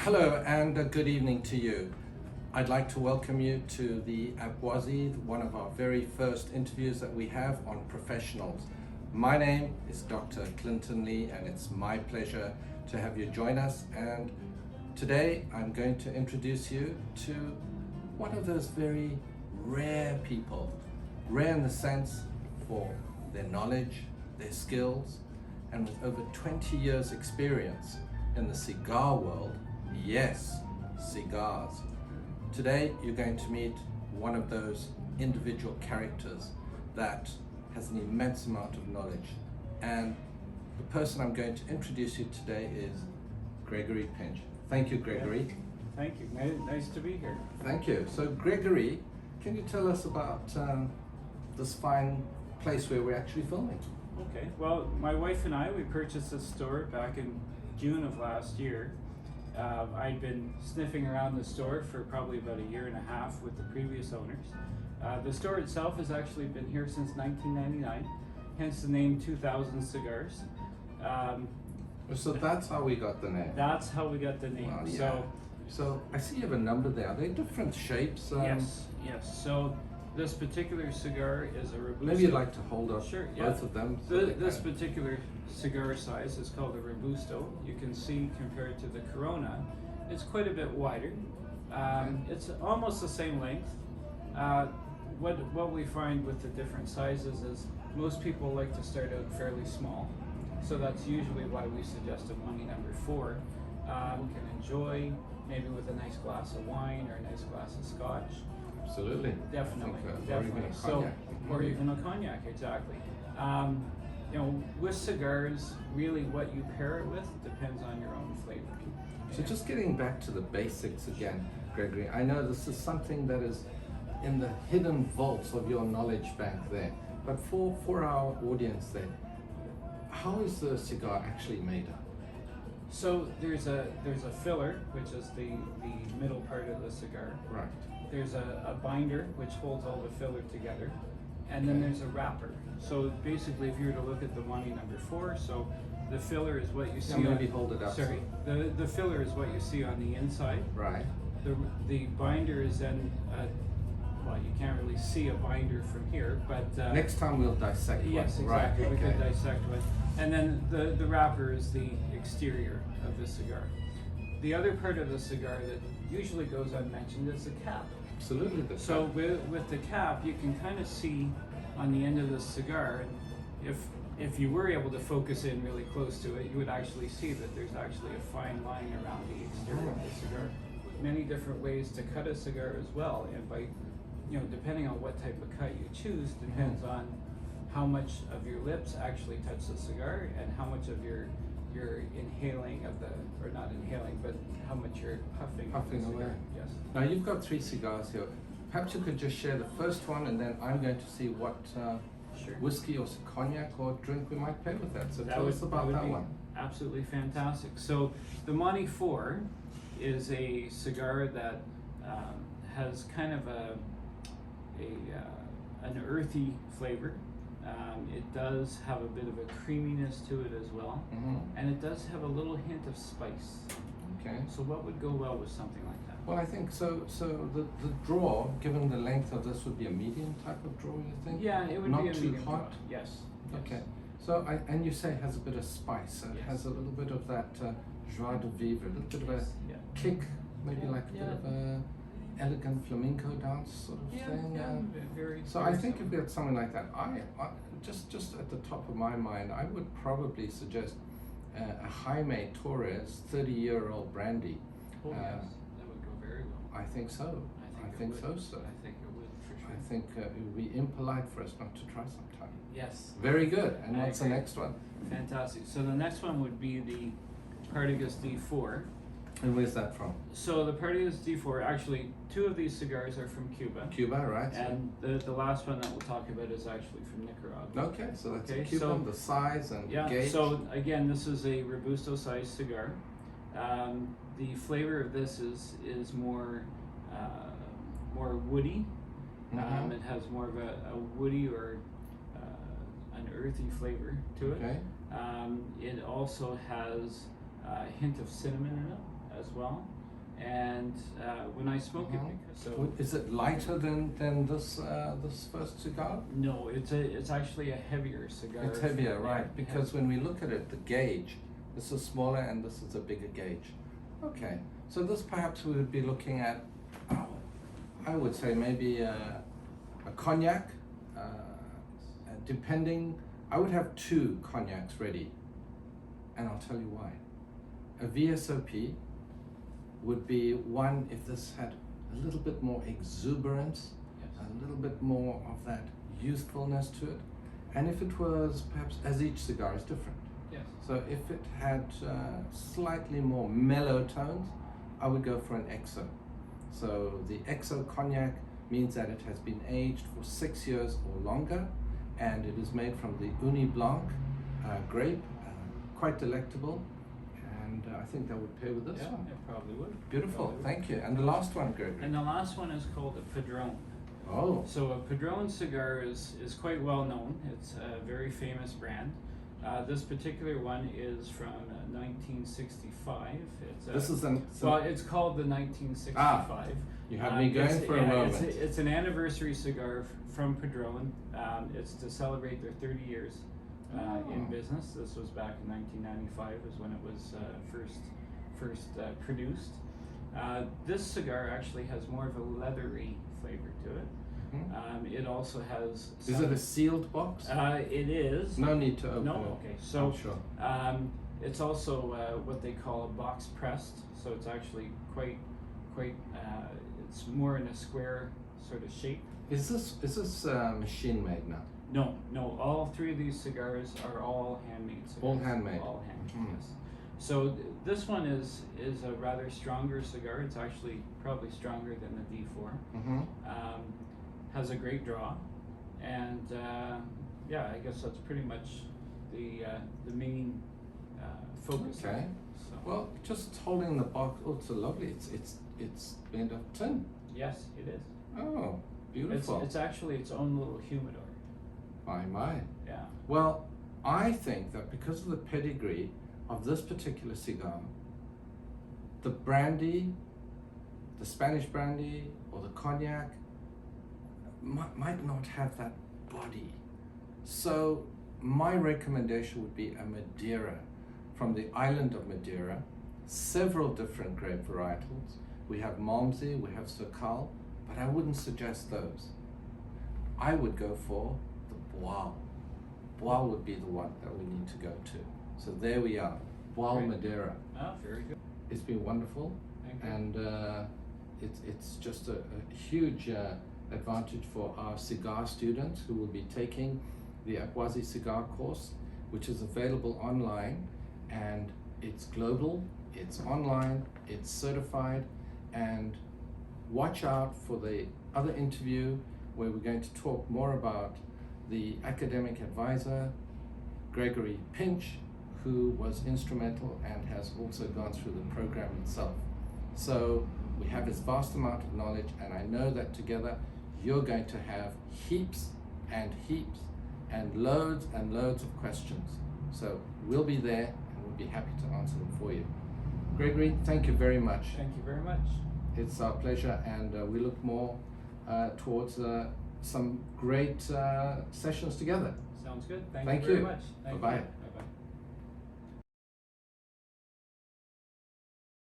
Hello and good evening to you. I'd like to welcome you to the APWASI, one of our very first interviews that we have on professionals. My name is Dr. Clinton Lee and it's my pleasure to have you join us, and today I'm going to introduce you to one of those very rare people. Rare in the sense for their knowledge, their skills, and with over 20 years experience in the cigar world. Yes, cigars. Today you're going to meet one of those individual characters that has an immense amount of knowledge, and the person I'm going to introduce you today is Gregory Pinch. Thank you, Gregory. Thank you. Nice to be here. Thank you. So Gregory, can you tell us about this fine place where we're actually filming? Okay. Well, my wife and I, we purchased this store back in June of last year. I'd been sniffing around the store for probably about a year and a half with the previous owners. The store itself has actually been here since 1999, hence the name 2000 Cigars. So that's how we got the name. That's how we got the name. Well, yeah. So I see you have a number there. Are they different shapes? Yes. So this particular cigar is a Robusto. Maybe you'd like to hold up Sure, yeah. both of them. This particular cigar size is called a Robusto. You can see compared to the Corona, it's quite a bit wider. It's almost the same length. What we find with the different sizes is most people like to start out fairly small. So that's usually why we suggest a money number 4. We can enjoy maybe with a nice glass of wine or a nice glass of scotch. Absolutely. Definitely. Or even a cognac. Or even a cognac, exactly. With cigars, really what you pair it with depends on your own flavor. So just getting back to the basics again, Gregory, I know this is something that is in the hidden vaults of your knowledge bank there, but for our audience there, how is the cigar actually made up? So there's a filler, which is the middle part of the cigar. Right. There's a binder, which holds all the filler together. And then there's a wrapper. So basically, if you were to look at the money number 4, so the filler is what you see. Maybe hold it up. Sorry, the filler is what you see on the inside. Right. The binder is then, well, you can't really see a binder from here, but next time we'll dissect one. Yes, exactly. Right. We could dissect one. And then the wrapper is the exterior of the cigar. The other part of the cigar that usually goes unmentioned is the cap. Absolutely. So with the cap, you can kind of see on the end of the cigar, if you were able to focus in really close to it, you would actually see that there's actually a fine line around the exterior of the cigar. Many different ways to cut a cigar as well, and by depending on what type of cut you choose, depends on how much of your lips actually touch the cigar and how much of your inhaling of the, or not inhaling, but how much you're puffing away. Yes. Now you've got 3 cigars here. Perhaps you could just share the first one, and then I'm going to see what whiskey or cognac or drink we might pair with that. So tell us about that one. Absolutely fantastic. So the Monty 4 is a cigar that has kind of an earthy flavor. It does have a bit of a creaminess to it as well, and it does have a little hint of spice. Okay. So what would go well with something like that? Well, I think so. So the draw, given the length of this, would be a medium type of draw, you think? Yeah, it would not be a too medium hot. draw. Yes. Okay. So and you say it has a bit of spice. It Yes. has a little bit of that joie de vivre, a little bit of a kick, maybe like a bit of a elegant flamenco dance sort of thing. Very. So I think if we had something like that, I just at the top of my mind, I would probably suggest a Jaime Torres 30-year-old brandy. Oh, yes, that would go very well. I think so. I think so, sir. I think it would for sure. I think it would be impolite for us not to try sometime. Yes. Very good. And I what's agree. the next one? Fantastic. So the next one would be the Partagas D4. And where's that from? So the Partagas D4, actually 2 of these cigars are from Cuba. Cuba, right? And the last one that we'll talk about is actually from Nicaragua. Okay, so that's a Cuban, the size and gauge. So again, this is a Robusto sized cigar. The flavor of this is more woody. It has more of a woody or an earthy flavor to it. Okay. It also has a hint of cinnamon in it as well. And when I smoke it, Is it lighter than this this first cigar? no, it's actually a heavier cigar. It's heavier, right? Because when we look at it, the gauge, this is smaller and this is a bigger gauge. Okay, so this perhaps we would be looking at, I would say maybe a cognac, depending. I would have 2 cognacs ready, and I'll tell you why. A VSOP would be one if this had a little bit more exuberance, a little bit more of that youthfulness to it, and if it was perhaps, as each cigar is different. Yes. So if it had slightly more mellow tones, I would go for an XO. So the XO cognac means that it has been aged for 6 years or longer, and it is made from the Uni Blanc grape, quite delectable, and I think that would pair with this one. It probably would. Beautiful, thank you. And the last one, Gregory? And the last one is called a Padron. Oh. So a Padron cigar is quite well known. It's a very famous brand. This particular one is from 1965. This is it's called the 1965. You had me going for a moment. It's an anniversary cigar from Padron. It's to celebrate their 30 years in business. This was back in 1995 is when it was first produced. This cigar actually has more of a leathery flavor to it. It also has Is it a sealed box? It is. No need to open it. No, okay. So sure. it's also what they call a box pressed. So it's actually quite. It's more in a square sort of shape. Is this machine made now? No. All 3 of these cigars are all handmade cigars. All handmade. All handmade. Yes. So this one is a rather stronger cigar. It's actually probably stronger than the D4. Has a great draw, and I guess that's pretty much the main focus. Okay. So. Well, just holding the box. Oh, it's so lovely. It's made of tin. Yes, it is. Oh, beautiful. It's actually its own little humidor. My. Yeah. Well, I think that because of the pedigree of this particular cigar, the brandy, the Spanish brandy or the cognac might not have that body. So my recommendation would be a Madeira from the island of Madeira, several different grape varietals. We have Malmsey, we have Cigar, but I wouldn't suggest those. I would go for the Boal. Boal would be the one that we need to go to. So there we are, Boal Madeira. Oh, very good. It's been wonderful. Thank you. And it's just a huge advantage for our cigar students who will be taking the APWASI cigar course, which is available online, and it's global, it's online, it's certified, and watch out for the other interview where we're going to talk more about the academic advisor, Gregory Pinch, who was instrumental and has also gone through the program itself. So we have this vast amount of knowledge, and I know that together you're going to have heaps and loads of questions. So we'll be there and we'll be happy to answer them for you. Gregory, thank you very much. Thank you very much. It's our pleasure, and we look more towards some great sessions together. Sounds good. Thank Thank you very you. much. Thank Bye-bye. you.